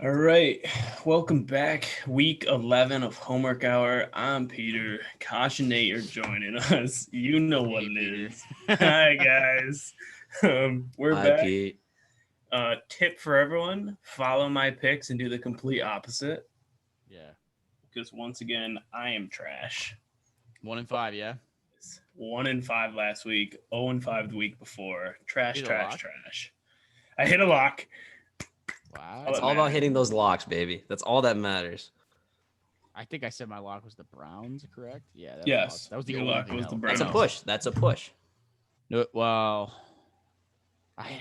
All right, welcome back. Week 11 of Homework Hour. I'm Peter. Kosh and Nate are joining us. You know what Hey, it Peter. is. Hi, guys. We're Hi, back. Pete. Tip for everyone, follow my picks and do the complete opposite. Yeah. Because once again, I am trash. 1-5, yeah. 1-5 last week, 0-5 the week before. Trash, Hit a trash, lock? trash. I hit a lock. Wow. All It's that all about matters. hitting those locks, baby. That's all that matters. I think I said my lock was the Browns, correct? Yeah, Yes, that was the your only lock thing was the that That's a Browns. push. That's a push. No, well, I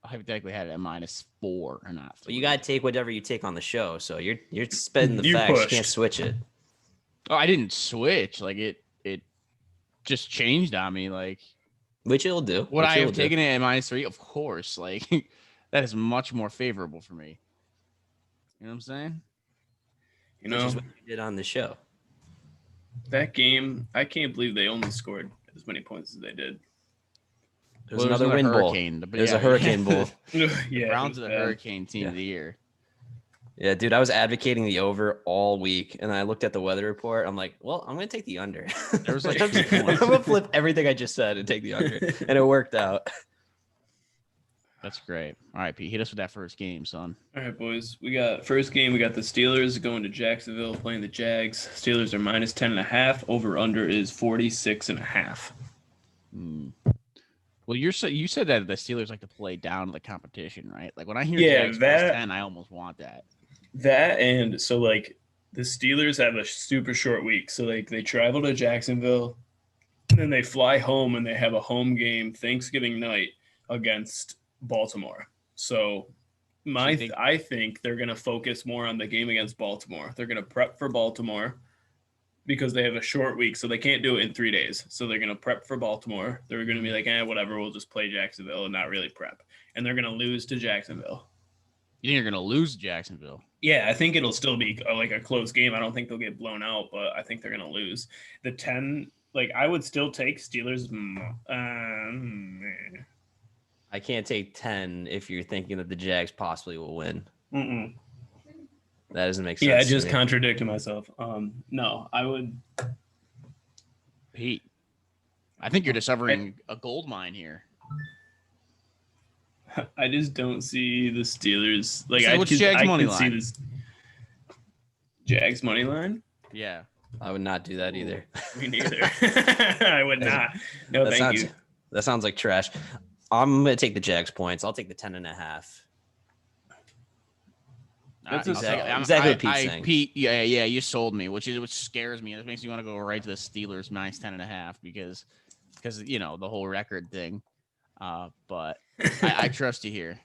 hypothetically had it at -4 and not But 3. you gotta take whatever you take on the show. So you're spitting the You facts. pushed. You can't switch it. Oh, I didn't switch. Like it just changed on me. Like, Which it'll do. would Which I it'll have do. taken it at -3? Of course. Like that is much more favorable for me. You know what I'm saying? You Which know, is what you did on the show. that game, I can't believe they only scored as many points as they did. There's Well, another win bowl. hurricane. But There's yeah, a hurricane bowl. The Yeah, Browns it are was the bad. hurricane team of the year. Yeah, dude, I was advocating the over all week, and I looked at the weather report. I'm like, well, I'm gonna take the under. There was, like, I'm 2 points. gonna flip everything I just said and take the under, and it worked out. That's great. All right, Pete, hit us with that first game, son. All right, boys. We got first game. We got the Steelers going to Jacksonville playing the Jags. Steelers are -10.5. Over under is 46.5. Well, you said that the Steelers like to play down to the competition, right? Like when I hear Yeah, Jags that- +10, I almost want that. That and so like the Steelers have a super short week. So like they travel to Jacksonville, and then they fly home and they have a home game Thanksgiving night against Baltimore. So I think they're going to focus more on the game against Baltimore. They're going to prep for Baltimore because they have a short week, so they can't do it in 3 days. So they're going to prep for Baltimore. They're going to be like, whatever, we'll just play Jacksonville and not really prep. And they're going to lose to Jacksonville. You think you're going to lose Jacksonville? Yeah, I think it'll still be like a close game. I don't think they'll get blown out, but I think they're going to lose. The 10, like I would still take Steelers. I can't take 10 if you're thinking that the Jags possibly will win. Mm-mm. That doesn't make sense. Yeah, I to just me. contradicted myself. No, I would. Pete, I think you're discovering a gold mine here. I just don't see the Steelers. Like So I what's could, Jags I money could see line? this. Jags money line? Yeah. I would not do that either. Me neither. I would not. No, That thank sounds, you. That sounds like trash. I'm gonna take the Jags points. I'll take the 10.5. That's exactly what Pete's saying. Pete, yeah, you sold me, which scares me. It makes me want to go right to the Steelers -10.5 because you know the whole record thing. But I trust you here.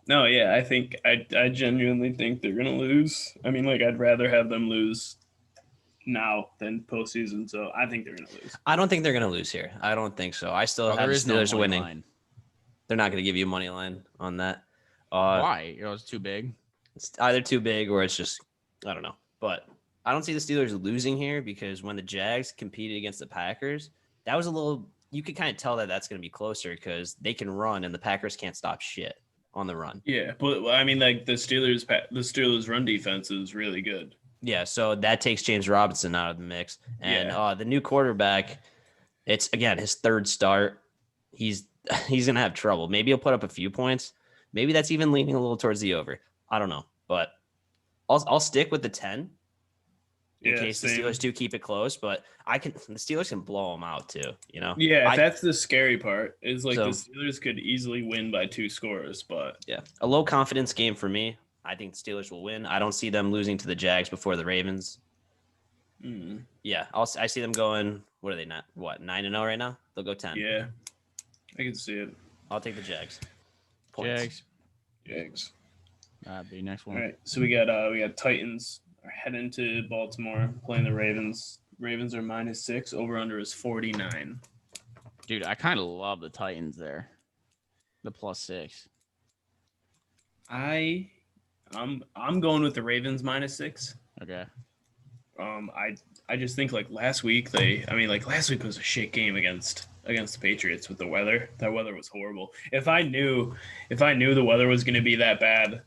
No, yeah, I think I genuinely think they're gonna lose. I mean, like I'd rather have them lose now than postseason. So I think they're gonna lose. I don't think they're gonna lose here. I don't think so. I still have There the is no Steelers money winning. line. They're not gonna give you a money line on that. Why? It's too big. It's either too big or it's just I don't know. But I don't see the Steelers losing here because when the Jags competed against the Packers, that was a little. You could kind of tell that that's going to be closer because they can run and the Packers can't stop shit on the run. Yeah, but I mean, like the Steelers run defense is really good. Yeah, so that takes James Robinson out of the mix, and Yeah. the new quarterback. It's again his third start. He's gonna have trouble. Maybe he'll put up a few points. Maybe that's even leaning a little towards the over. I don't know, but I'll stick with the 10 in case same. the Steelers do keep it close. But the Steelers can blow them out too. You know. Yeah, that's the scary part. Is like So- the Steelers could easily win by 2 scores, but Yeah, a low confidence game for me. I think the Steelers will win. I don't see them losing to the Jags before the Ravens. Yeah, I see them going. What are they not? What 9-0 right now? They'll go 10. yeah, I can see it. I'll take the Jags. Points. Jags. The next one. All right, so we got Titans are heading to Baltimore playing the Ravens. Ravens are -6. Over under is 49. Dude, I kind of love the Titans there. The +6. I'm going with the Ravens -6. Okay. I just think like last week last week was a shit game against the Patriots with the weather. That weather was horrible. If I knew the weather was going to be that bad,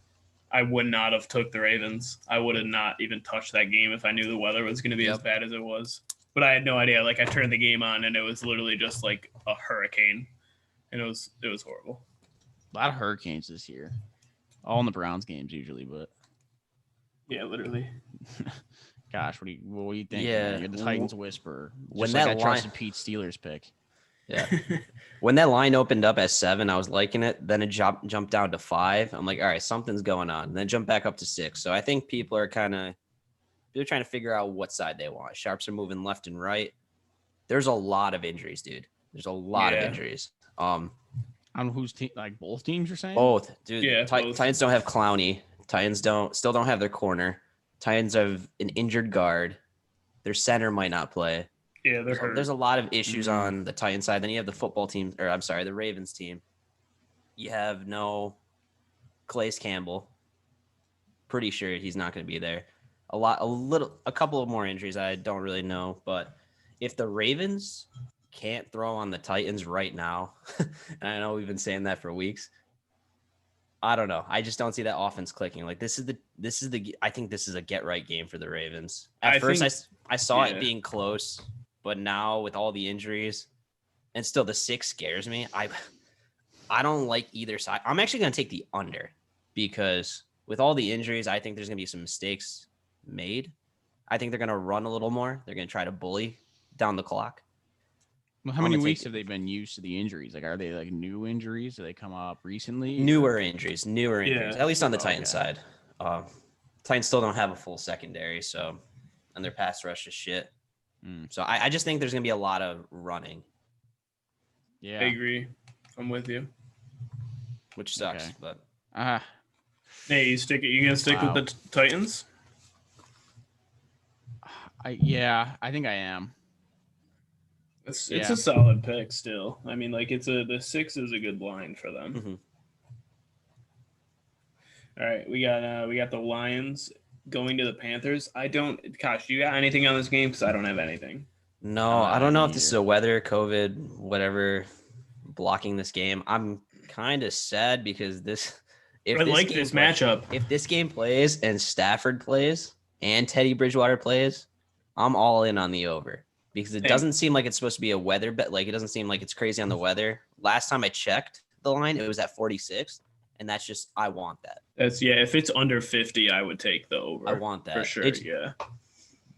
I would not have took the Ravens. I would have not even touched that game if I knew the weather was going to be as bad as it was. But I had no idea. Like, I turned the game on, and it was literally just like a hurricane, and it was horrible. A lot of hurricanes this year. All in the Browns games usually, but yeah, literally. Gosh, what do you think? Yeah, man? You're the Titans whisperer. When Just like that I trusted Pete Steelers pick. Yeah. When that line opened up at 7, I was liking it. Then it jumped down to 5. I'm like, all right, something's going on. And then jumped back up to 6. So I think people are they're trying to figure out what side they want. Sharps are moving left and right. There's a lot of injuries, dude. There's a lot of injuries. On whose team? Like both teams, you're saying? Both, dude. Yeah, both. Titans don't have Clowney. Titans still don't have their corner. Titans have an injured guard. Their center might not play. Yeah, they're hurt. There's a lot of issues on the Titans side. Then you have the football team, the Ravens team. You have no Calais Campbell. Pretty sure he's not going to be there. A couple of more injuries I don't really know. But if the Ravens can't throw on the Titans right now, and I know we've been saying that for weeks, I don't know. I just don't see that offense clicking. Like I think this is a get right game for the Ravens. At first, I saw it being close, but now with all the injuries, and still the 6 scares me. I don't like either side. I'm actually going to take the under because with all the injuries, I think there's going to be some mistakes made. I think they're going to run a little more. They're going to try to bully down the clock. Well, how many weeks have they been used to the injuries? Like, are they like new injuries? Do they come up recently? Newer injuries, at least on the Titans side. Titans still don't have a full secondary, and their pass rush is shit. So I just think there's going to be a lot of running. Yeah. I agree. I'm with you. Which sucks, but. Hey, you going to stick with the Titans? I think I am. It's a solid pick still. I mean, like the 6 is a good line for them. Mm-hmm. All right, we got the Lions going to the Panthers. Gosh, you got anything on this game? Because I don't have anything. No, I don't know if this is a weather, COVID, whatever, blocking this game. I'm kind of sad because this matchup. If this game plays and Stafford plays and Teddy Bridgewater plays, I'm all in on the over. Because it doesn't seem like it's supposed to be a weather bet. Like, it doesn't seem like it's crazy on the weather. Last time I checked the line, it was at 46. And that's just, I want that. If it's under 50, I would take the over. I want that. For sure,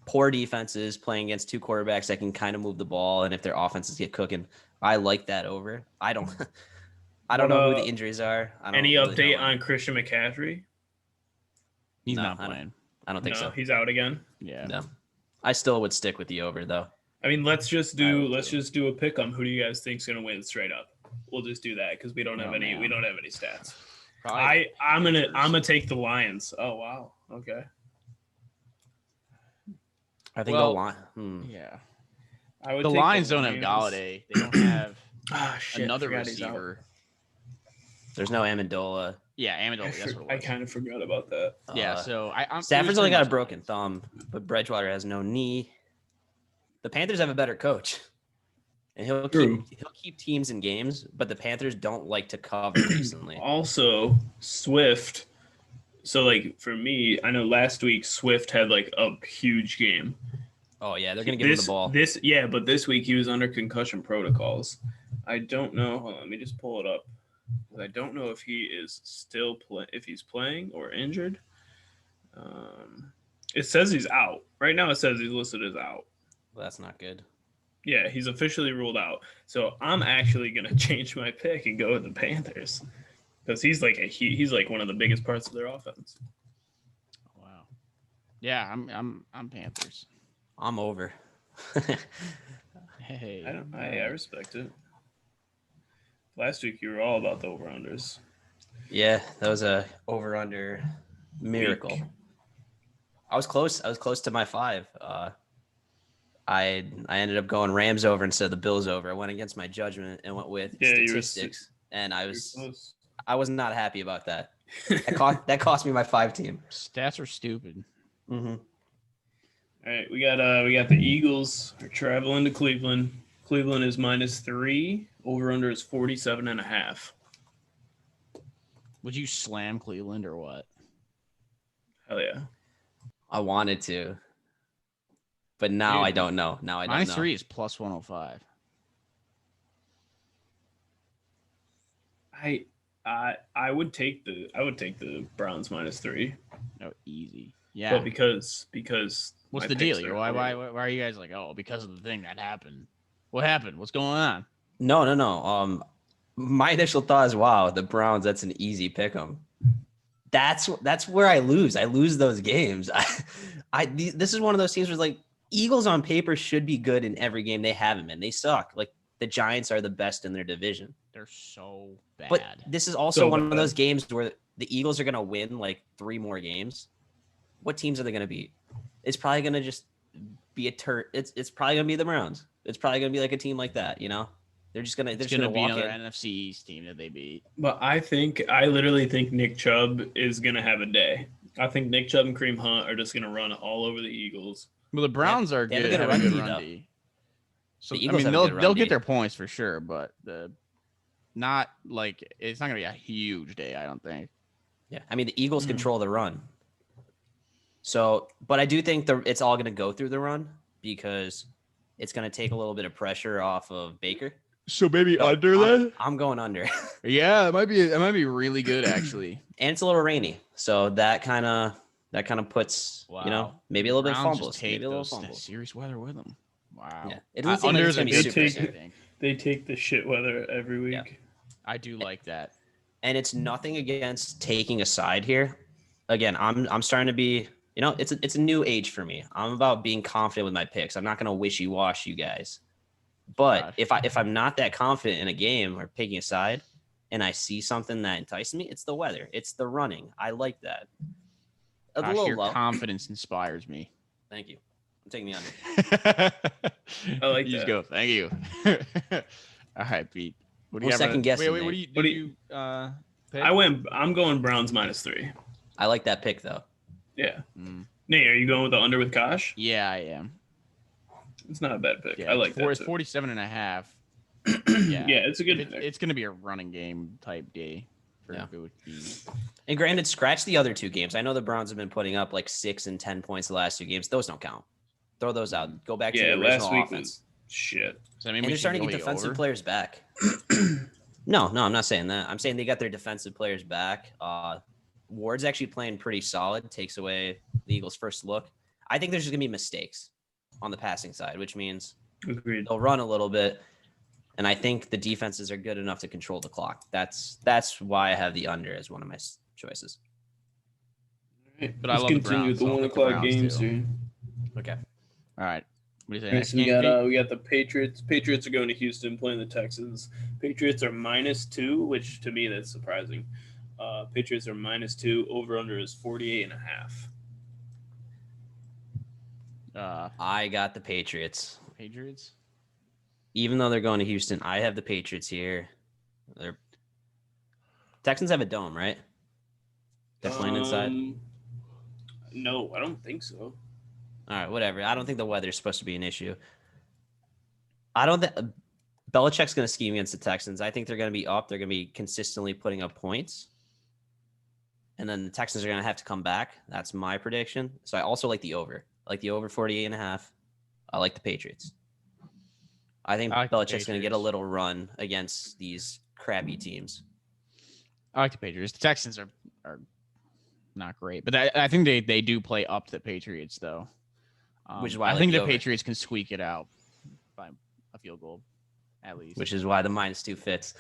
Poor defenses playing against 2 quarterbacks that can kind of move the ball. And if their offenses get cooking, I like that over. I don't know who the injuries are. Any update on Christian McCaffrey? He's not playing. I don't think so. He's out again? Yeah. No. I still would stick with the over, though. I mean, let's just do a pick 'em. Who do you guys think's gonna win straight up? We'll just do that because we don't have any stats. I'm gonna take the Lions. Oh wow. Okay. I think Yeah. The Lions don't have Galladay. They don't have another receiver. receiver. There's no Amendola. Yeah, Amendola. That's what it was. I kind of forgot about that. Yeah, so Stafford's only got a broken thumb, but Bridgewater has no knee. The Panthers have a better coach, and he'll keep teams in games. But the Panthers don't like to cover recently. Also, Swift. So, like for me, I know last week Swift had like a huge game. Oh yeah, they're gonna give him the ball. But this week he was under concussion protocols. I don't know. Hold on, let me just pull it up. I don't know if he is still if he's playing or injured. It says he's out. Right now it says he's listed as out. Well, that's not good. Yeah, he's officially ruled out. So I'm actually gonna change my pick and go with the Panthers because he's like one of the biggest parts of their offense. Wow. Yeah, I'm Panthers. I'm over. Hey. I respect it. Last week you were all about the over-unders. Yeah, that was a over-under miracle. Week. I was close to my 5. I ended up going Rams over instead of the Bills over. I went against my judgment and went with statistics, and I was not happy about that. That cost me my 5 team. Stats are stupid. Mm-hmm. All right, we got the Eagles are traveling to Cleveland. Cleveland is -3. Over under is 47.5. Would you slam Cleveland or what? Hell yeah. I wanted to, but now I Dude, don't know. Now I don't know. -3 is plus 105. I would take the Browns -3. No, easy. Yeah. But because What's my the deal? picks are Why horrible. are you guys like, oh, because of the thing that happened? What happened? What's going on? No. My initial thought is, wow, the Browns. That's an easy pick 'em. That's where I lose. I lose those games. This is one of those teams where like Eagles on paper should be good in every game. They haven't been. They suck. Like the Giants are the best in their division. They're so bad. But this is also So one of bad. those games where the Eagles are going to win like 3 more games. What teams are they going to beat? It's probably going to just be it's probably going to be the Browns. It's probably going to be like a team like that, you know? They're just going to it's going to be walk another in. NFC East team that they beat. But I literally think Nick Chubb is gonna have a day. I think Nick Chubb and Kareem Hunt are just gonna run all over the Eagles. Well, the Browns are they have a good. good Have a run good D, run though. D. So The I Eagles mean, have a good run they'll D. get their points for sure, but not like it's not going to be a huge day, I don't think. Yeah. I mean, the Eagles control the run. So, but I do think it's all going to go through the run because it's going to take a little bit of pressure off of Baker. So maybe So I'm going under. Yeah, it might be really good actually. And it's a little rainy. So that kind of puts, maybe a little bit of Browns fumbles. just take Maybe a little that fumbles. serious weather with them. Wow. Yeah. It doesn't seem like it's Unders going a to be good super pick, safe. I think. They take the shit weather every week. Yeah. I do like that. And it's nothing against taking a side here. Again, I'm starting to be, it's a new age for me. I'm about being confident with my picks. I'm not going to wishy-wash you guys. But Gosh. if I'm not that confident in a game or picking a side and I see something that entices me, it's the weather. It's the running. I like that. A Gosh, little your low. confidence inspires me. Thank you. I'm taking the under. I like You just that. go. Thank you. All right, Pete. What do We'll you have? second guess it, Wait. What Nate. do you pick? I'm going Browns -3. I like that pick though. Yeah. Mm, Nate, are you going with the under with Kosh? yeah, I am. It's not a bad pick. Yeah, I like that. It's too. 47.5. Yeah, it's a good pick. It's going to be a running game type day for both teams. And granted, scratch the other 2 games. I know the Browns have been putting up like 6 and 10 points the last 2 games. Those don't count. Throw those out. Go back to the original last week offense. was shit. So, I mean, And we they're should starting to go get the defensive over. players back. No, I'm not saying that. I'm saying they got their defensive players back. Ward's actually playing pretty solid. Takes away the Eagles' first look. I think there's just gonna be mistakes on the passing side, which means Agreed. they'll run a little bit. And I think the defenses are good enough to control the clock. That's why I have the under as one of my choices. Right, But let's I love the continue Browns, with the so I'll 1 pick the o'clock Browns, games too. here. Okay. All right. What do you say? All right, Next so we game, Pete? got the Patriots. Patriots are going to Houston playing the Texans. Patriots are -2, which to me that's surprising. Patriots are -2. Over under is 48.5. I got the Patriots. Patriots. Even though they're going to Houston, I have the Patriots here. Texans have a dome, right? They're playing inside. No, I don't think so. All right, whatever. I don't think the weather is supposed to be an issue. I don't think Belichick's going to scheme against the Texans. I think they're going to be up. They're going to be consistently putting up points. And then the Texans are going to have to come back. That's my prediction. So I also like the over. I like the over 48.5. I like the Patriots. I think I like the Belichick's going to get a Patriots. little run against these crappy teams. I like the Patriots. The Texans are not great, but I think they do play up to the Patriots though. Which is why I I like think the the over. Patriots can squeak it out by a field goal, at least. Which is why the -2 fits.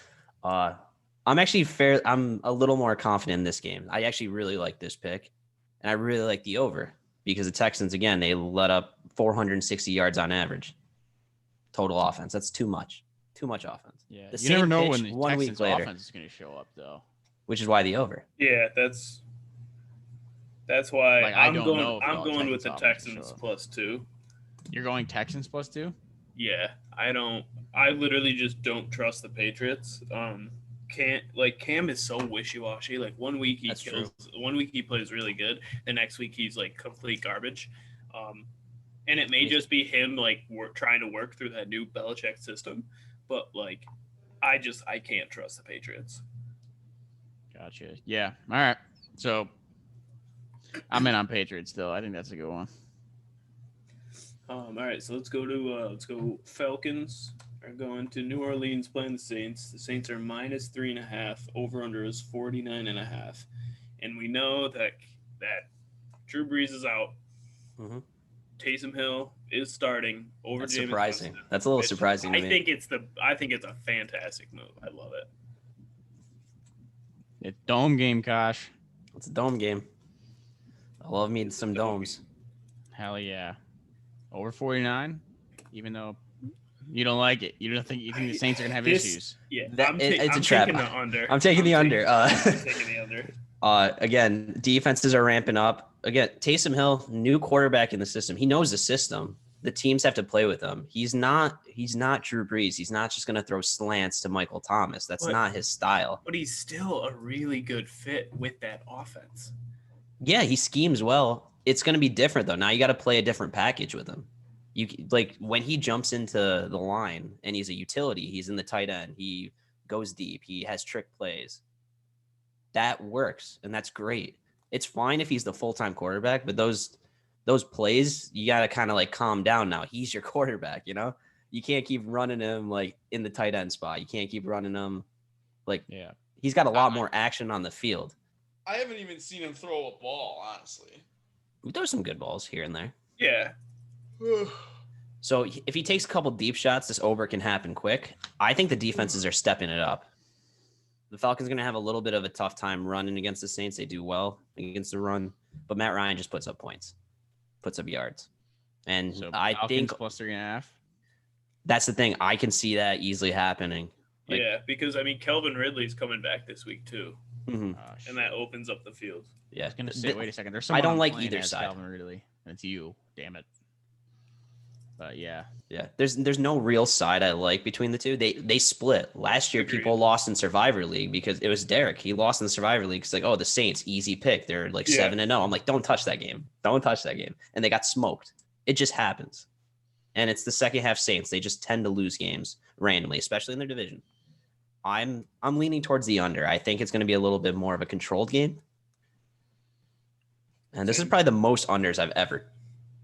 I'm actually I'm a little more confident in this game. I actually really like this pick, and I really like the over because the Texans, again, they let up 460 yards on average total offense. That's too much. Too much offense. Yeah, The you never same know pitch when the 1 week Texans later. offense is going to show up though. Which is why the over. Yeah, that's why Like, I I'm don't going. know if I'm the going with the Texans Texans offense will show up. +2. You're going Texans +2? Yeah, I don't. I literally just don't trust the Patriots. Cam is so wishy-washy. Like 1 week he That's kills, 1 week he plays really good, the next week he's like complete garbage. And it may just be him like trying to work through that new Belichick system, but like I can't trust the Patriots. Gotcha. Yeah. All right. So I'm in on Patriots still. I think that's a good one. All right, so let's go. Falcons are going to New Orleans playing the Saints. The Saints are -3.5. Over under is 49.5. And we know that Drew Brees is out. Mm-hmm. Taysom Hill is starting over That's Jameis surprising. Winston. That's a little surprising to me. I think it's a fantastic move. I love it. It's dome game, Kosh. It's a dome game. I love me some domes. Hell yeah. Over 49, even though you don't like it. You think the Saints are going to have issues. Yeah, It's a I'm trap. taking the under. I'm taking the under. I'm taking the under. Again, defenses are ramping up. Again, Taysom Hill, new quarterback in the system. He knows the system. The teams have to play with him. He's not Drew Brees. He's not just going to throw slants to Michael Thomas. That's not his style. But he's still a really good fit with that offense. Yeah, he schemes well. It's going to be different though. Now you got to play a different package with him. You like when he jumps into the line and he's a utility. He's in the tight end. He goes deep. He has trick plays. That works, and that's great. It's fine if he's the full-time quarterback, but those plays, you got to kind of like calm down now. He's your quarterback, you know? You can't keep running him like in the tight end spot. You can't keep running him like he's got a lot more action on the field. I haven't even seen him throw a ball, honestly. We throw some good balls here and there. Yeah. So if he takes a couple deep shots, this over can happen quick. I think the defenses are stepping it up. The Falcons are going to have a little bit of a tough time running against the Saints. They do well against the run, but Matt Ryan just puts up points, puts up yards. And So I Falcons think plus 3.5. that's the thing. I can see that easily happening. Like, yeah, because, I mean, Kelvin Ridley's coming back this week, too. mhm. And that opens up the field. Yeah. I was going to say, wait a second. There's someone I don't I'm like playing either as side. Calvin Ridley, and it's you. Damn it. But yeah. Yeah, there's no real side I like between the two. They split. Last year, Agreed. people lost in Survivor League because it was Derek. He lost in the Survivor League. It's like, oh, the Saints, easy pick. They're like 7-0. I'm like, don't touch that game. Don't touch that game. And they got smoked. It just happens. And it's the second half Saints. They just tend to lose games randomly, especially in their division. I'm leaning towards the under. I think it's going to be a little bit more of a controlled game. And this is probably the most unders I've ever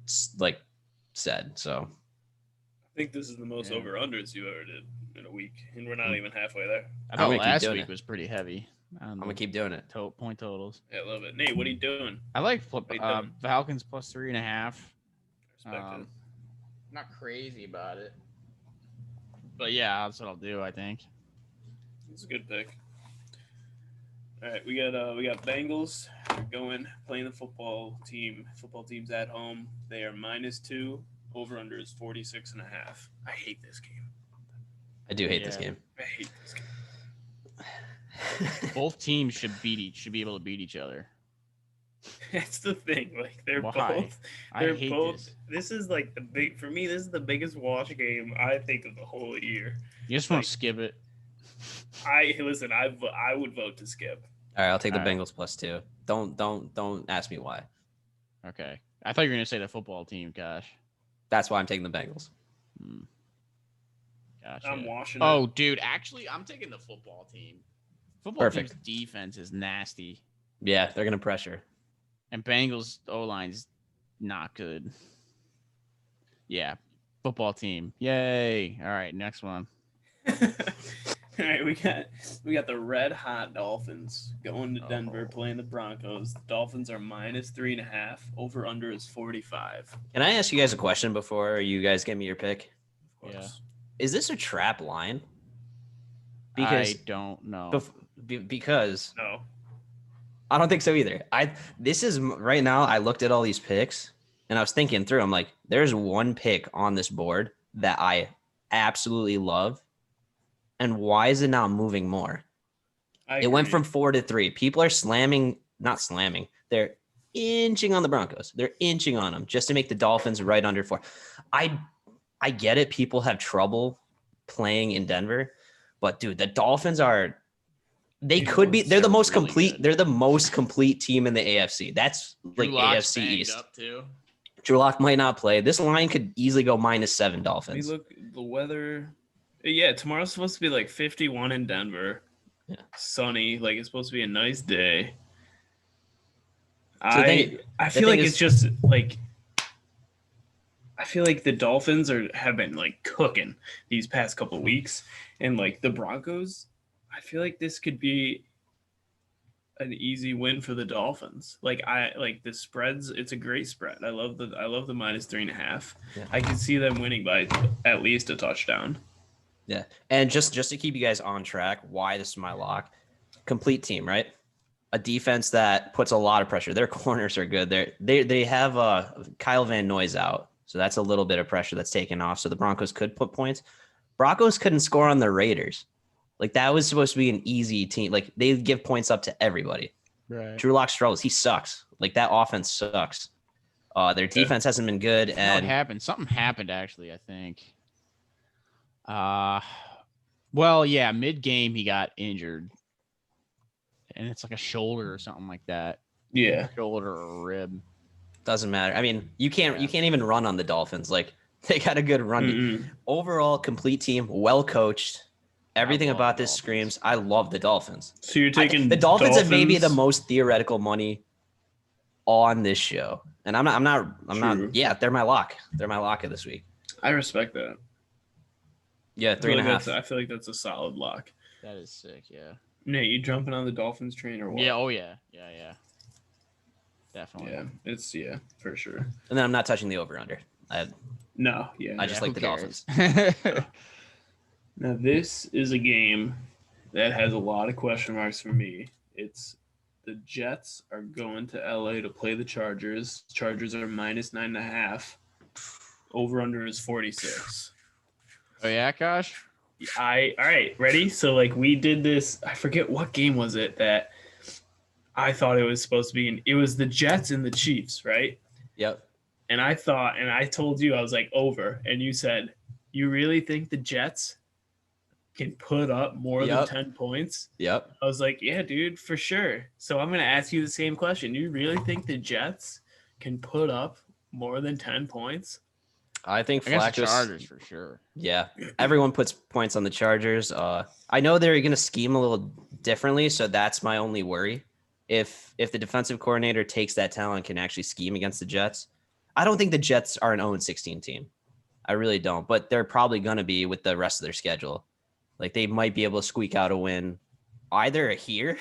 said. So I think this is the most over-unders you ever did in a week, and we're not even halfway there. I I'm thought gonna keep last doing week it. was pretty heavy. I'm gonna keep doing it. Point totals. Yeah, I love it. Nate, what are you doing? I like What are you doing? Falcons plus 3.5. Respect it. Not crazy about it, but yeah, that's what I'll do. I think. It's a good pick. All right, we got Bengals. They're playing the football team. Football team's at home. They are -2. Over under is 46.5. I hate this game. I do hate this game. I hate this game. Both teams should be able to beat each other. That's the thing. Like they're Why? both. I They're hate both. this. This is like for me. This is the biggest watch game I think of the whole year. You just want to skip it. I would vote to skip. All right, I'll take the All right. Bengals plus 2. Don't ask me why. Okay. I thought you were gonna say the football team. Gosh. That's why I'm taking the Bengals. Gotcha. I'm washing. Oh, dude. Actually, I'm taking the football team. Football Perfect. team's defense is nasty, Yeah, they're gonna pressure. and Bengals O-line's not good. Yeah, football team. Yay! All right, next one. All right, we got the red hot Dolphins going to Denver playing the Broncos. The Dolphins are -3.5. Over under is 45. Can I ask you guys a question before you guys give me your pick? Of course. Is this a trap line? I don't know. Because No. I don't think so either. This is right now. I looked at all these picks and I was thinking through. I'm like, there's one pick on this board that I absolutely love, and why is it not moving more? It went from 4 to 3. People are not slamming. They're inching on the Broncos. They're inching on them just to make the Dolphins right under 4. I get it. People have trouble playing in Denver, but dude, the Dolphins are. They're the most really complete. good. They're the most complete team in the AFC. That's like Drew Lock's AFC banged East. up too. Drew Lock might not play. This line could easily go -7 We Dolphins. look the weather. Yeah, tomorrow's supposed to be like 51 in Denver. Yeah. Sunny. Like it's supposed to be a nice day. the thing- I the feel thing like is- it's just like I feel like the Dolphins have been like cooking these past couple of weeks, and like the Broncos, I feel like this could be an easy win for the Dolphins. Like I like the spreads. It's a great spread. I love the -3.5. Yeah. I can see them winning by at least a touchdown. Yeah. And just to keep you guys on track, why this is my lock. Complete team, right? A defense that puts a lot of pressure. Their corners are good. They have Kyle Van Noy's out. So that's a little bit of pressure that's taken off. So the Broncos could put points. Broncos couldn't score on the Raiders. Like that was supposed to be an easy team. Like they give points up to everybody. Right. Drew Lock struggles. He sucks. Like that offense sucks. Their defense hasn't been good. What And happened? Something happened actually, I think. Well, yeah, mid-game he got injured. And it's like a shoulder or something like that. Yeah. Shoulder or a rib. doesn't matter. I mean, you can't even run on the Dolphins. Like they got a good run. Mm-mm. Overall, complete team, well coached. Everything love about the this Dolphins. screams. I love the Dolphins. So you're taking The Dolphins have maybe the most theoretical money on this show, and I'm not. True. Yeah, they're my lock. They're my lock of this week. I respect that. Yeah, 3.5. I feel like that's a solid lock. That is sick, yeah. Nate, you jumping on the Dolphins train or what? Yeah, oh yeah. Yeah. Definitely. Yeah, for sure. And then I'm not touching the over under. No, yeah. I just like the Dolphins. Now this is a game that has a lot of question marks for me. It's the Jets are going to LA to play the Chargers. Chargers are -9.5. Over under is 46. Oh yeah, Akash? All right, ready? So like we did this, I forget what game was it that I thought it was supposed to be it was the Jets and the Chiefs, right? Yep. And I told you, I was like over, and you said, you really think the Jets can put up more than 10 points? Yep. I was like, yeah, dude, for sure. So I'm going to ask you the same question. You really think the Jets can put up more than 10 points? I think Against the Flacco's. Chargers for sure. Yeah, everyone puts points on the Chargers. I know they're going to scheme a little differently, so that's my only worry. If the defensive coordinator takes that talent and can actually scheme against the Jets, I don't think the Jets are an 0-16 team. I really don't, but they're probably going to be with the rest of their schedule. Like they might be able to squeak out a win either here,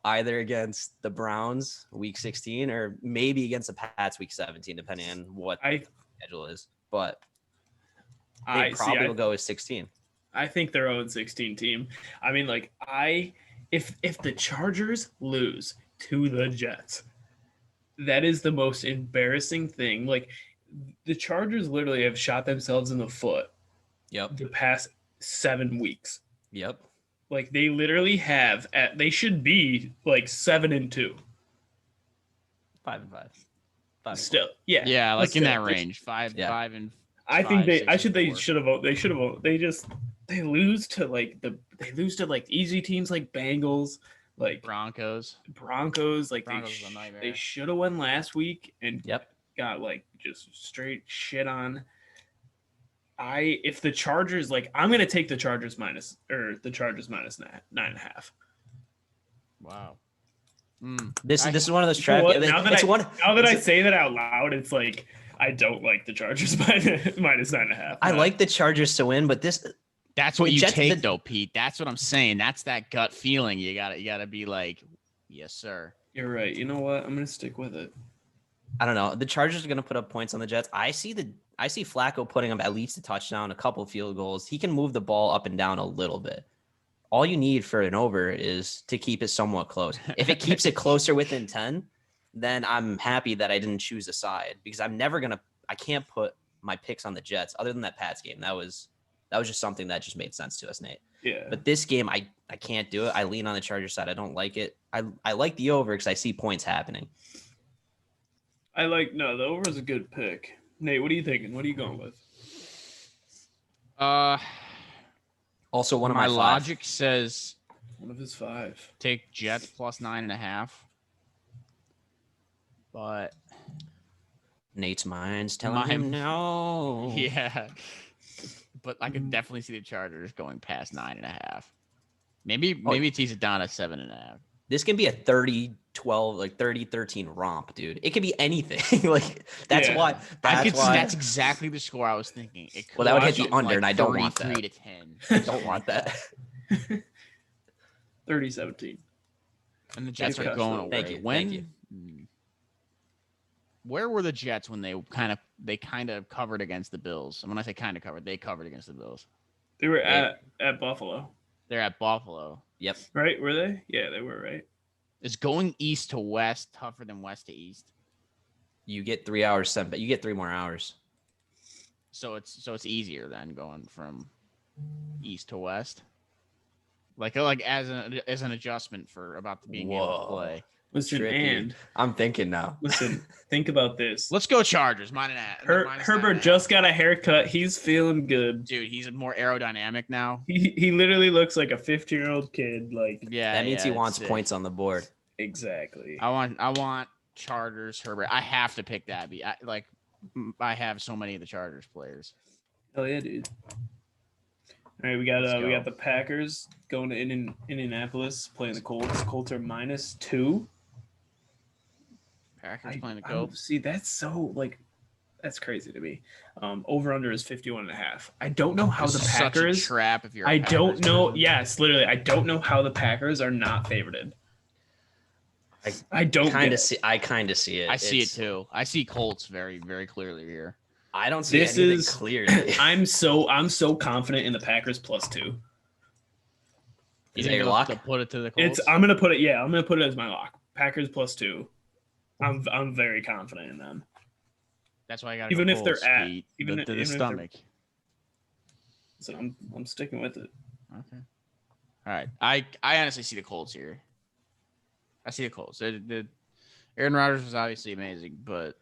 either against the Browns week 16, or maybe against the Pats week 17, depending on what the schedule is. But they probably will go with 16. I think they're 0-16 team. I mean, like if the Chargers lose to the Jets, that is the most embarrassing thing. Like the Chargers literally have shot themselves in the foot. Yep. The past 7 weeks. Yep. Like they literally have they should be like 7-2. 5-5. 5 Still. Yeah. Yeah, like But in still, that range. 5 and I think 5, 6, and they 4. should have they lose to like easy teams like Bengals, like Broncos. like Broncos is a nightmare. they should have won last week and Yep. got like just straight shit on. If the Chargers, like I'm gonna take the Chargers -9.5. Wow. This is one of those You know trap. what? Now that I it's- say that out loud, it's like I don't like the Chargers -9.5. I like the Chargers to win, but That's what The you Jets- take the- though, Pete. That's what I'm saying. That's that gut feeling. You gotta be like, yes, sir. You're right. You know what? I'm gonna stick with it. I don't know. The Chargers are going to put up points on the Jets. I see Flacco putting up at least a touchdown, a couple field goals. He can move the ball up and down a little bit. All you need for an over is to keep it somewhat close. If it keeps it closer within 10, then I'm happy that I didn't choose a side because I can't put my picks on the Jets other than that Pats game. That was just something that just made sense to us, Nate. Yeah. But this game, I can't do it. I lean on the Chargers side. I don't like it. I like the over because I see points happening. the over is a good pick. Nate, what are you thinking? What are you going with? Also, one of my my logic says One of his 5. take Jets +9.5. But Nate's mind's telling him no. yeah. But I can definitely see the Chargers going past 9.5. Maybe tease it down to 7.5. This can be a 30 30-13 romp, dude. It could be anything. Like that's Yeah. why. That's exactly the score I was thinking. It Well, that would hit could the be under, and I don't want 33 that. to 10. I don't want that. 30-17. And the Jets Thank are you, going Akash. away. Thank you, When? thank you. Where were the Jets when they kind of covered against the Bills? And when I say kind of covered, they covered against the Bills. They were at Buffalo, They're at Buffalo. Yep. right? Were they? Yeah, they were, right? Is going east to west tougher than west to east? You get 3 hours sent, but you get 3 more hours. So it's easier than going from east to west. Like as an adjustment for about to being able to Whoa. play. Listen, Tricky. and I'm thinking now. listen, think about this. Let's go Chargers. Minus Herbert just got a haircut. He's feeling good. dude. He's more aerodynamic now. He literally looks like a 15-year-old kid. Like Yeah, That means he it's wants sick. points on the board. exactly. I want Chargers Herbert. I have to pick that. I have so many of the Chargers players. Hell yeah, dude. All right, we got Let's we go. got the Packers going to Indianapolis playing the Colts. Colts are -2. Packers playing the Colts. See, that's so like that's crazy to me. Over under is 51.5. I don't know how This the is such a Packers. trap if you're. I don't know. Yes, literally, I don't know how the Packers are not favorited. I don't Kind get of it. see. I kind of see it. I see it It's- too. I see Colts very, very clearly here. I don't see This anything is- clearly. I'm so confident in the Packers +2. You Is that think your they'll- lock? they'll put it to the Colts. I'm gonna put it. Yeah, I'm gonna put it as my lock. Packers +2. I'm very confident in them. That's why I got even go if they're Colts, at- Pete, even to if the they're- stomach. So I'm sticking with it. Okay. All right. I honestly see the Colts here. I see the Colts. The Aaron Rodgers was obviously amazing, but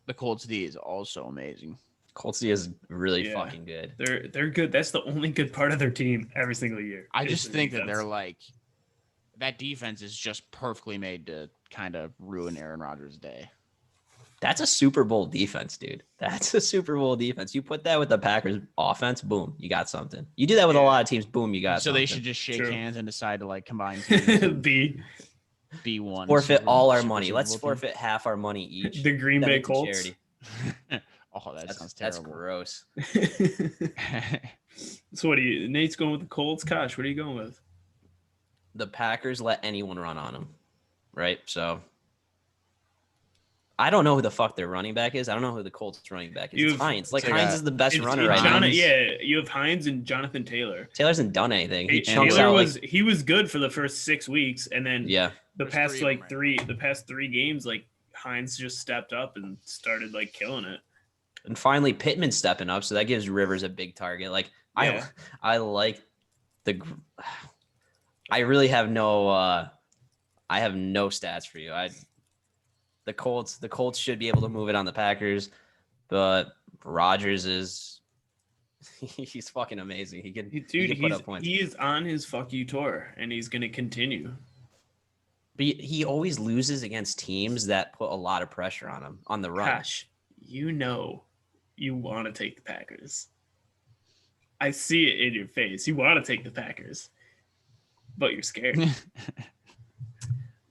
the Colts D is also amazing. Colts D is really Yeah. fucking good. They're good. That's the only good part of their team every single year. I is just their think that defense. they're like that defense is just perfectly made to kind of ruin Aaron Rodgers' day. That's a Super Bowl defense, dude. That's a Super Bowl defense. You put that with the Packers offense, boom, you got something. You do that with a Yeah. lot of teams, boom, you got So something. they should just shake True. hands and decide to like combine teams and B. be one. forfeit Super- all our Super money. Let's Bowl team. forfeit half our money each. The Green Send Bay it to Colts. charity. Oh, that sounds That's terrible. gross. So what do you? Nate's going with the Colts. Kosh, what are you going with? The Packers let anyone run on them, right? So I don't know who the fuck their running back is. I don't know who the Colts running back is. It's You've- Hines. Like it's like Hines a- is the best It's- runner it's right now. Hines. Yeah, you have Hines and Jonathan Taylor. Taylor hasn't done anything. He chunks Taylor out was like, he was good for the first 6 weeks, and then yeah. the There's past three of them right the past 3 games, like Hines just stepped up and started like killing it. And finally Pittman's stepping up, so that gives Rivers a big target. Like Yeah. I like the I really have no I have no stats for you. The Colts should be able to move it on the Packers, but Rodgers is he's fucking amazing. He can put up points. he is on his fuck you tour, and he's gonna continue. But he always loses against teams that put a lot of pressure on him on the run. Gosh, you know, you want to take the Packers. I see it in your face. You want to take the Packers, but you're scared.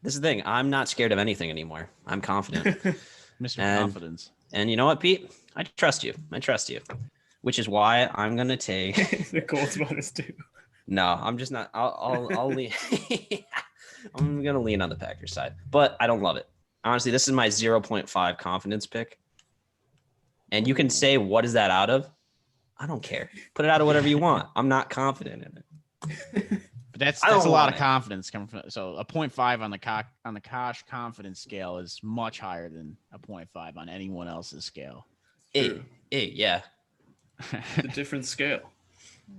This is the thing. I'm not scared of anything anymore. I'm confident. Mr. And- Confidence. And you know what, Pete? I trust you. Which is why I'm gonna take. The Colts -2. No, I'm just not. I'll lean. I'm gonna lean on the Packers side, but I don't love it. Honestly, this is my 0.5 confidence pick. And you can say, "What is that out of?" I don't care. Put it out of whatever you want. I'm not confident in it. But that's I don't a lot want of it. confidence coming from. So a 0.5 on the Kosh confidence scale is much higher than a 0.5 on anyone else's scale. True. Yeah. It's a different scale.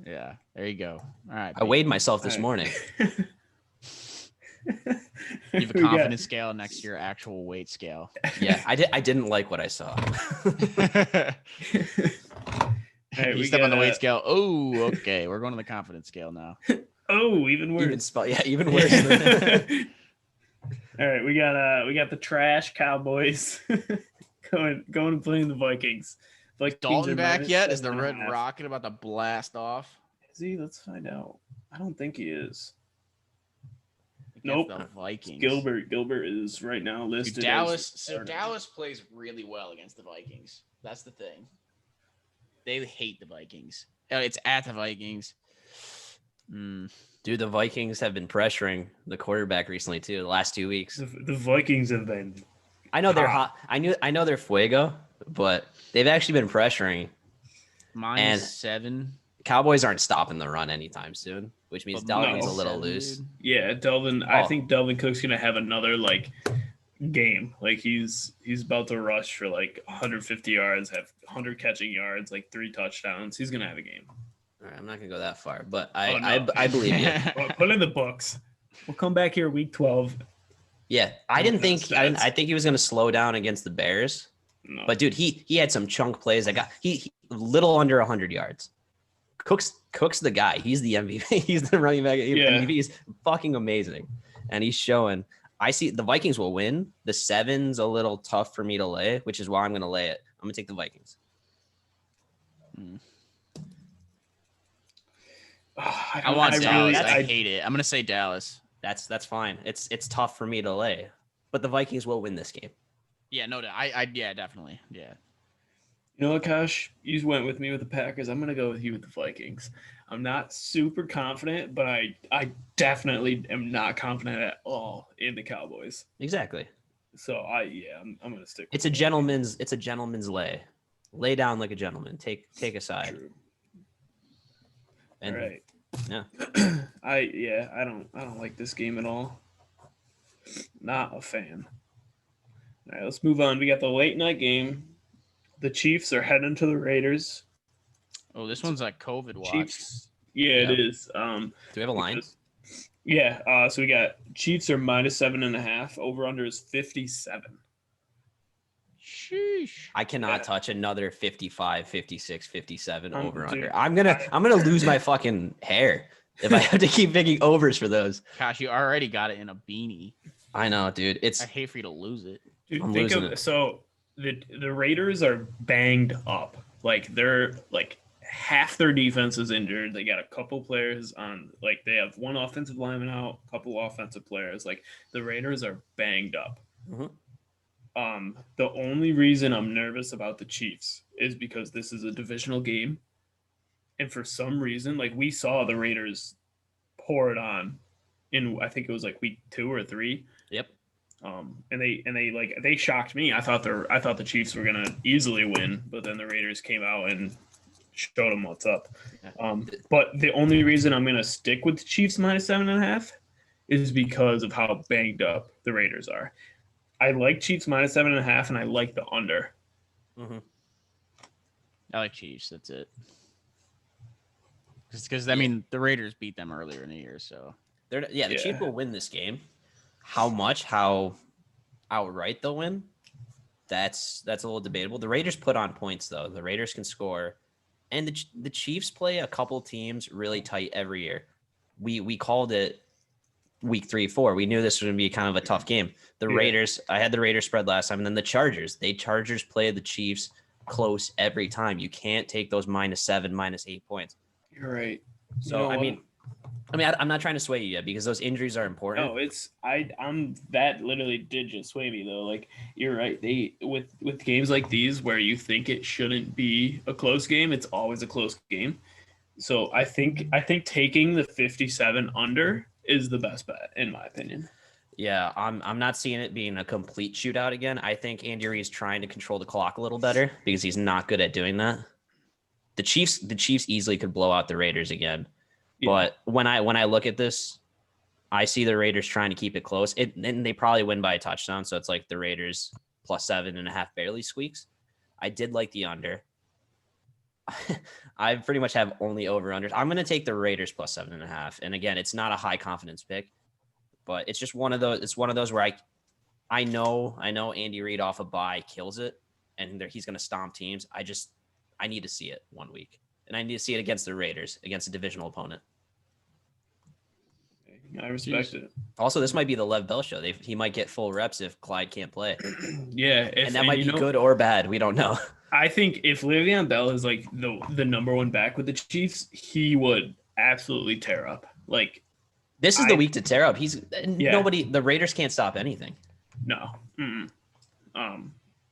Yeah, there you go. All right, I weighed myself this All right. morning. You have a We got- confidence scale next to your actual weight scale. Yeah, I didn't like what I saw. All right, You we step on the got, weight scale. Oh, okay. We're going to the confidence scale now. Oh, even worse. Even worse. All right, we got the trash Cowboys going and playing the Vikings. Vikings Dalton are back yet? Is the -7.5. Red Rocket about to blast off? Is he? Let's find out. I don't think he is. Nope. the Vikings. Gilbert is right now Dude, listed. Dallas. As So starter. Dallas plays really well against the Vikings. That's the thing. They hate the Vikings. It's at the Vikings. Dude, the Vikings have been pressuring the quarterback recently too. The last 2 weeks. The Vikings have been. I know they're hot. I know they're fuego, but they've actually been pressuring. -7. Cowboys aren't stopping the run anytime soon, which means But Dalvin's a no. little -7, loose. dude. Yeah, Delvin. Oh. I think Delvin Cook's gonna have another like game. Like he's about to rush for like 150 yards, have 100 catching yards, like 3 touchdowns. He's gonna have a game. All right, I'm not gonna go that far, but Oh, no. I believe you. Well, put in the books. We'll come back here week 12. Yeah, I didn't think Stats. I think he was gonna slow down against the Bears, No. but dude, he had some chunk plays that got he little under 100 yards. Cook's the guy. He's the MVP. He's the running back. Yeah. MVP. He's fucking amazing, and he's showing. I see the Vikings will win. The 7's a little tough for me to lay, which is why I'm gonna lay it. I'm gonna take the Vikings. I want Dallas. I hate it. I'm gonna say Dallas. That's fine. It's tough for me to lay, but the Vikings will win this game. Yeah, no, yeah, definitely. Yeah. You know what, Akash? You went with me with the Packers. I'm gonna go with you with the Vikings. I'm not super confident, but I definitely am not confident at all in the Cowboys. Exactly. So I'm gonna stick. It's a gentleman's lay. Lay down like a gentleman. Take a side. True. And All right. yeah. I don't like this game at all. Not a fan. All right, let's move on. We got the late night game. The Chiefs are heading to the Raiders. Oh, this one's like COVID watch. Chiefs. Yeah, Yep. it is. Do we have a line? Yeah. So we got Chiefs are -7.5. Over under is 57. Sheesh. I cannot Yeah. touch another 55, 56, 57 over dude, under. I'm gonna lose my fucking hair if I have to keep picking overs for those. Gosh, you already got it in a beanie. I know, dude. I hate for you to lose it. Dude, I'm think losing of it. so the Raiders are banged up. Like they're like half their defense is injured. They got a couple players on like they have one offensive lineman out, a couple offensive players. Like the Raiders are banged up. Mhm. The only reason I'm nervous about the Chiefs is because this is a divisional game. And for some reason, like we saw the Raiders pour it on in I think it was like week 2 or 3. Yep. And they shocked me. I thought the Chiefs were gonna easily win, but then the Raiders came out and showed them what's up. But the only reason I'm gonna stick with the Chiefs -7.5 is because of how banged up the Raiders are. I like Chiefs -7.5, and I like the under. Mm-hmm. I like Chiefs. That's it. Because I mean, the Raiders beat them earlier in the year, so The Yeah. Chiefs will win this game. How outright they'll win? That's a little debatable. The Raiders put on points though. The Raiders can score, and the Chiefs play a couple teams really tight every year. We called it week 3, 4. We knew this was going to be kind of a tough game. The Yeah. Raiders, I had the Raiders spread last time, and then the Chargers. Chargers play the Chiefs close every time. You can't take those -7, -8 points. You're right. So You know I what? mean, I'm not trying to sway you yet because those injuries are important. No, I'm that literally did just sway me though. Like you're right. They with games like these where you think it shouldn't be a close game, it's always a close game. So I think taking the 57 under is the best bet in my opinion. Yeah, I'm not seeing it being a complete shootout again. I think Andy Reid's trying to control the clock a little better because he's not good at doing that. The Chiefs easily could blow out the Raiders again. Yeah. But when I look at this, I see the Raiders trying to keep it close. And they probably win by a touchdown, so it's like the Raiders +7.5 barely squeaks. I did like the under. I pretty much have only over-unders. I'm going to take the Raiders +7.5. And again, it's not a high confidence pick, but it's just one of those. It's one of those where I know Andy Reid off a bye kills it, and he's going to stomp teams. I need to see it one week, and I need to see it against the Raiders, against a divisional opponent. I respect it. Also, this might be the Lev Bell show. He might get full reps if Clyde can't play, Yeah, and that might be good or bad. We don't know. I think if Le'Veon Bell is like the number one back with the Chiefs, he would absolutely tear up. Like This is the week to tear up. Nobody. The Raiders can't stop anything. No.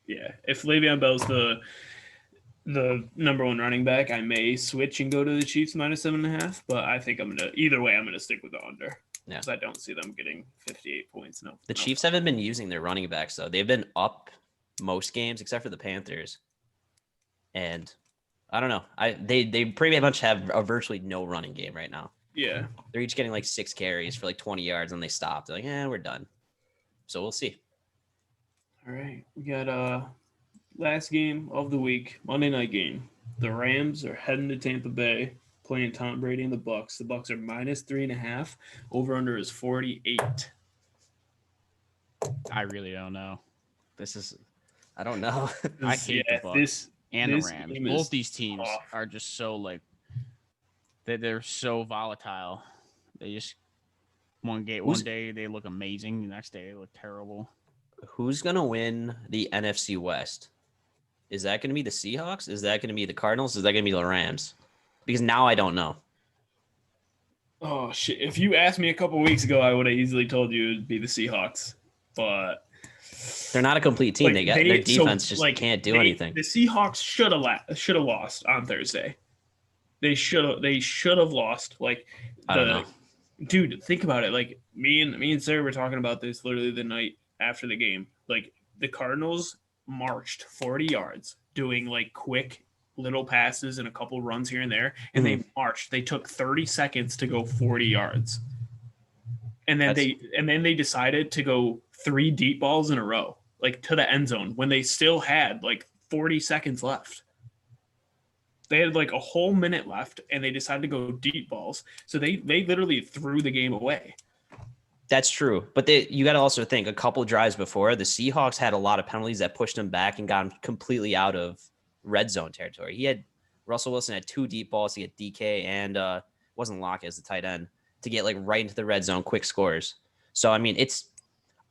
Yeah. If Le'Veon Bell's the number one running back, I may switch and go to the Chiefs -7.5. But I think I'm gonna stick with the under. Yeah. Because I don't see them getting 58 points. No. The Chiefs haven't been using their running backs though. They've been up most games except for the Panthers. And I don't know. They pretty much have a virtually no running game right now. Yeah. They're each getting like 6 carries for like 20 yards and they stopped. They're like, we're done. So we'll see. All right. We got last game of the week, Monday night game. The Rams are heading to Tampa Bay, playing Tom Brady and the Bucs. The Bucs are -3.5. Over under is 48. I really don't know. I don't know. I hate the Bucs and the Rams. game Both is these teams tough. are just so like they're so volatile. They just one day they look amazing, the next day they look terrible. Who's going to win the NFC West? Is that going to be the Seahawks? Is that going to be the Cardinals? Is that going to be the Rams? Because now I don't know. Oh, shit. If you asked me a couple weeks ago, I would have easily told you it would be the Seahawks. But they're not a complete team. Their defense can't do anything. The Seahawks should have lost on Thursday. They should have lost. Like, I don't know. Dude, think about it. Like, me and Sarah were talking about this literally the night after the game. Like, the Cardinals marched 40 yards doing like quick little passes and a couple runs here and there, and they marched. They took 30 seconds to go 40 yards. And then they decided to go 3 deep balls in a row, like to the end zone, when they still had like 40 seconds left. They had like a whole minute left, and they decided to go deep balls. So they literally threw the game away. That's true. But you got to also think a couple drives before, the Seahawks had a lot of penalties that pushed them back and got them completely out of red zone territory. Russell Wilson had 2 deep balls to get DK and wasn't Locke as the tight end to get like right into the red zone, quick scores. So, I mean, it's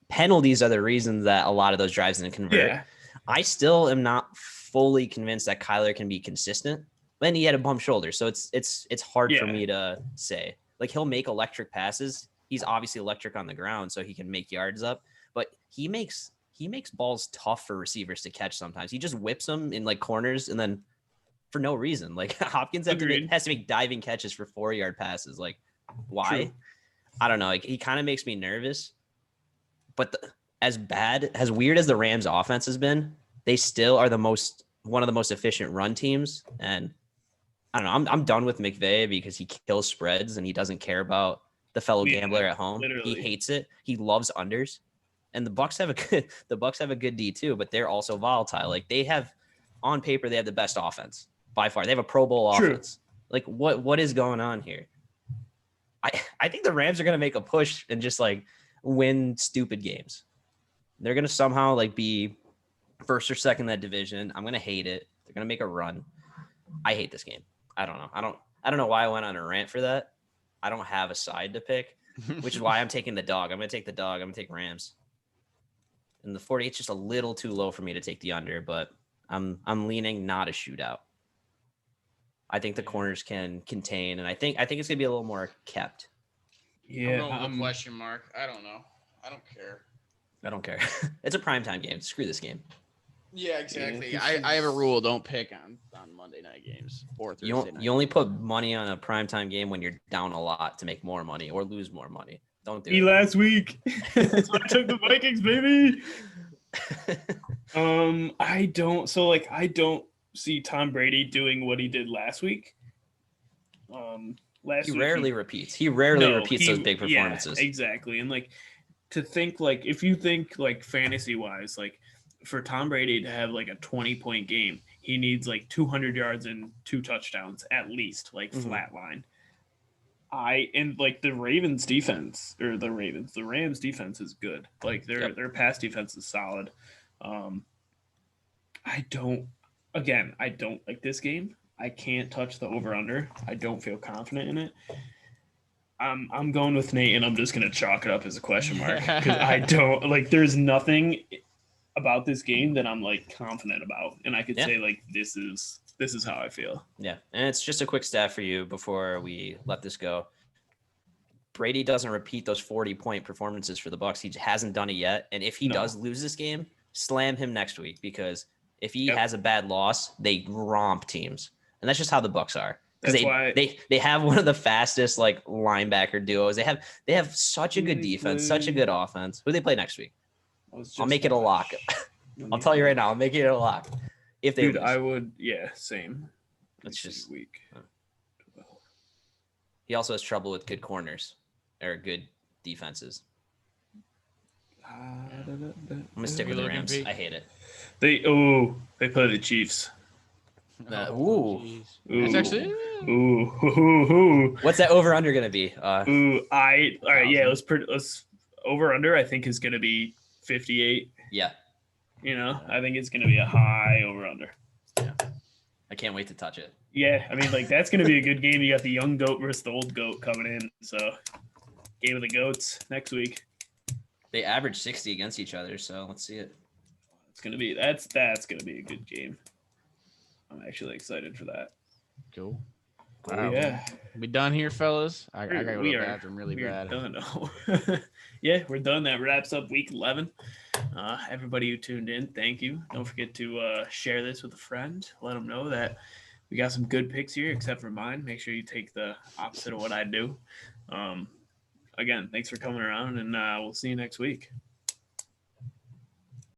penalties are the reasons that a lot of those drives didn't convert. Yeah. I still am not fully convinced that Kyler can be consistent. Then he had a bump shoulder. So it's hard for me to say. Like, he'll make electric passes. He's obviously electric on the ground, so he can make yards up. But he makes balls tough for receivers to catch sometimes. He just whips them in like corners and then for no reason. Like Hopkins has to make diving catches for 4-yard passes. Like, why? True. I don't know. Like, he kind of makes me nervous. But as weird as the Rams offense has been, they still are one of the most efficient run teams. And I don't know. I'm done with McVay because he kills spreads and he doesn't care about the fellow gambler at home. Literally. He hates it. He loves unders. And the Bucs have a good D too, but they're also volatile. Like, they have on paper, they have the best offense by far. They have a Pro Bowl offense. Like, what is going on here? I think the Rams are going to make a push and just like win stupid games. They're going to somehow like be first or second in that division. I'm going to hate it. They're going to make a run. I hate this game. I don't know. I don't know why I went on a rant for that. I don't have a side to pick, which is why I'm taking the dog. I'm going to take the dog. I'm going to take Rams. And the 48's just a little too low for me to take the under, but I'm leaning not a shootout. I think the corners can contain, and I think it's going to be a little more kept. Yeah. I'm going with a question mark. I don't know. I don't care. It's a primetime game. Screw this game. Yeah, exactly. I have a rule: don't pick on Monday night games or Thursday night. You only put money on a primetime game when you're down a lot to make more money or lose more money. Don't do it. Last week. So I took the Vikings, baby. I don't see Tom Brady doing what he did last week. He rarely repeats. He rarely repeats those big performances. Yeah, exactly. And like to think like if you think like fantasy wise, like for Tom Brady to have like a 20-point game, he needs like 200 yards and 2 touchdowns at least, like flat line. The Rams defense is good. Like their pass defense is solid. I don't like this game. I can't touch the over under. I don't feel confident in it. I'm going with Nate, and I'm just gonna chalk it up as a question mark because I don't like. There's nothing about this game that I'm like confident about, and I could say like this is how I feel. Yeah, and it's just a quick stat for you before we let this go. Brady doesn't repeat those 40-point performances for the Bucs. He hasn't done it yet. And if he No. does lose this game, slam him next week, because if he Yep. has a bad loss, they romp teams. And that's just how the Bucs are. Because That's why they have one of the fastest like linebacker duos. They have such a Who good they defense, play? such a good offense. Who they play next week? I'll make it a lock. Let I'll me tell you look. right now, I'll make it a lock. If they Dude, lose. I would. Yeah, same. That's Let's see, just- week. He also has trouble with good corners or good defenses. I'm gonna stick with the looking, Rams. Pete? I hate it. They play the Chiefs. Ooh. That's Ooh. actually Ooh. What's that over under gonna be? Ooh. All right. Yeah, 1,000. let's over under. I think is going to be 58. Yeah, You know, I think it's going to be a high over under. I can't wait to touch it. Yeah, I mean, like that's going to be a good game. You got the young goat versus the old goat coming in. So, game of the goats next week. They average 60 against each other, so let's see it. It's going to be that's going to be a good game. I'm actually excited for that. cool. Oh, yeah. We done here, fellas. I gotta go to We the are bathroom really we're bad. done. Oh. Yeah, we're done. That wraps up week 11. Everybody who tuned in, thank you. Don't forget to share this with a friend. Let them know that we got some good picks here, except for mine. Make sure you take the opposite of what I do. Again, thanks for coming around, and we'll see you next week.